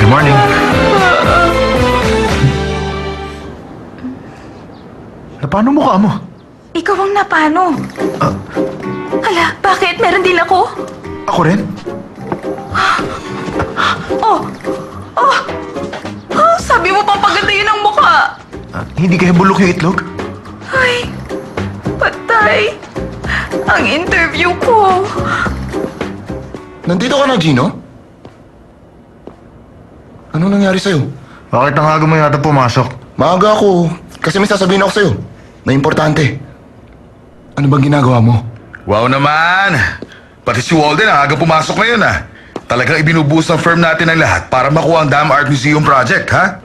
Good morning. Napano mukha mo? Ikaw ang napano. Hala, bakit? Meron din ako? Ako rin? Oh! Oh! Oh, sabi mo papaganda yun ang mukha. Hindi kaya bulok yung itlog? Ay, patay. Ang interview ko. Nandito ka na, Gino? Ano nangyari sa'yo? Bakit ang aga mo yata pumasok? Maaga ako. Kasi may sasabihin ako sa'yo na importante. Ano bang ginagawa mo? Wow naman! Pati si Walden ang aga pumasok ngayon Talagang ibinubuhos ng firm natin ang lahat para makuha ang Dam Art Museum project, ha?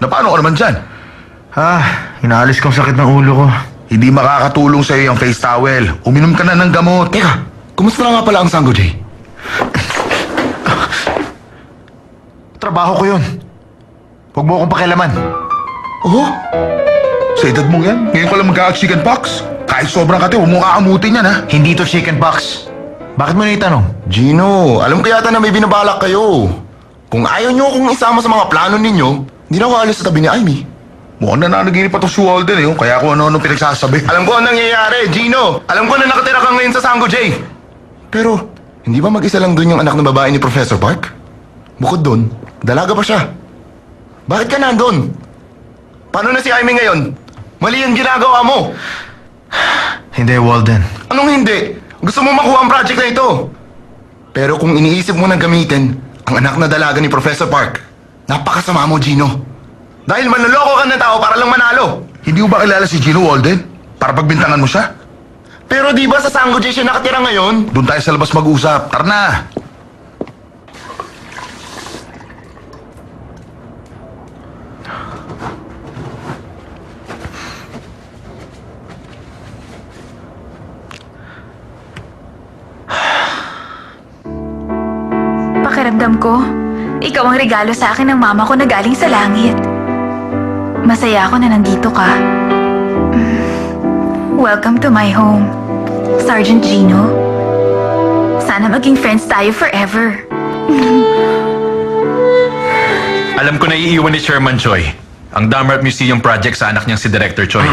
Napano ka naman dyan? Inaalis kong sakit ng ulo ko. Hindi makakatulong sa'yo yung face towel. Uminom ka na ng gamot. Teka, kumusta na nga pala ang Sango J? Trabaho ko yun. Huwag mo akong pakialaman. Oh? Sa edad mong yan, ngayon ka lang magka-chicken pox. Kahit sobrang kate, huwag mong aamutin yan, ha? Hindi to chicken pox. Bakit mo naitanong? Gino, alam ko yata na may binabalak kayo. Kung ayaw nyo akong isama sa mga plano ninyo, hindi na ako alis sa tabi ni Amy. Mukhang nananaginip pa to si Walden, kaya kung ano-ano pinagsasabi. Alam ko ang nangyayari, Gino. Alam ko na nakatira ka ngayon sa Sango J. Pero, hindi ba mag-isa lang dun yung anak ng babae ni Professor Park? Bukod dun, dalaga pa siya. Bakit ka nandun? Paano na si Amy ngayon? Mali yung ginagawa mo. Hindi, Walden. Anong hindi? Gusto mo makuha ang project na ito. Pero kung iniisip mo na gamitin ang anak na dalaga ni Professor Park, napakasama mo, Gino. Dahil manloloko ka ng tao para lang manalo. Hindi mo ba kilala si Gino Walden? Para pagbintangan mo siya? Pero di ba sa Sango J siya nakatira ngayon? Doon tayo sa labas mag-usap. Tara na! Pakiramdam ko, ikaw ang regalo sa akin ng mama ko na galing sa langit. Masaya ako na nandito ka. Welcome to my home, Sergeant Gino. Sana maging friends tayo forever. Alam ko na iiwan ni Chairman Choi ang Dam Art Museum project sa anak niyang si Director Choi.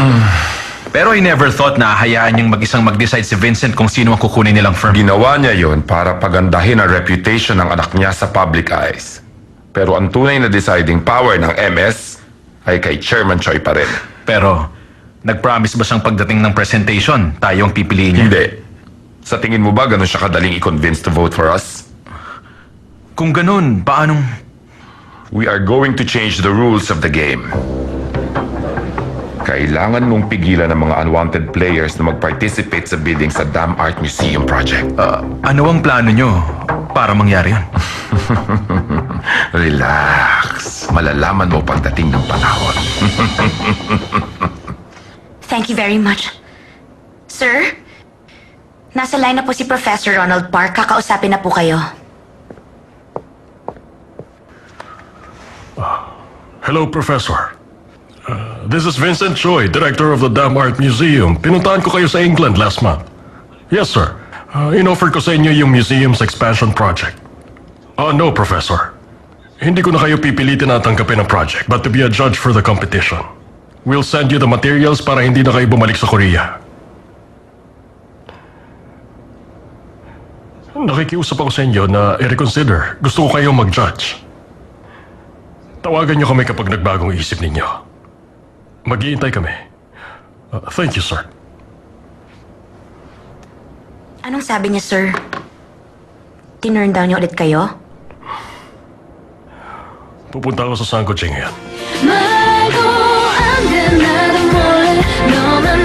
Pero I never thought na hayaan niyang mag-isang mag-decide si Vincent kung sino ang kukunin nilang firm. Ginawa niya yon para pagandahin ang reputation ng anak niya sa public eyes. Pero ang tunay na deciding power ng MS ay kay Chairman Choi pa rin. Pero, nag-promise ba siyang pagdating ng presentation, tayo ang pipiliin niya? Hindi. Sa tingin mo ba ganun siya kadaling i-convince to vote for us? Kung ganun, paanong... We are going to change the rules of the game. Kailangan mong pigilan ang mga unwanted players na mag-participate sa bidding sa Dam Art Museum project. Ano ang plano niyo para mangyari yun? Relax. Malalaman mo pagdating ng panahon. Thank you very much. Sir, nasa line na po si Professor Ronald Park. Kakausapin na po kayo. Hello, Professor. This is Vincent Choi, Director of the Dam Art Museum. Pinuntahan ko kayo sa England last month. Yes, sir. In-offer ko sa inyo yung museum's expansion project. No, Professor. Hindi ko na kayo pipilitin na tanggapin ang project, but to be a judge for the competition. We'll send you the materials para hindi na kayo bumalik sa Korea. Nakikiusap ako sa inyo na i-reconsider. Gusto ko kayong mag-judge. Tawagan niyo kami kapag nagbagong isip ninyo. Mag-iintay kami. Thank you, sir. Anong sabi niya, sir? Tinurn down niyo ulit kayo? Pupunta ako sa Sango J ngayon. 말도 안 돼 나도 몰래 너만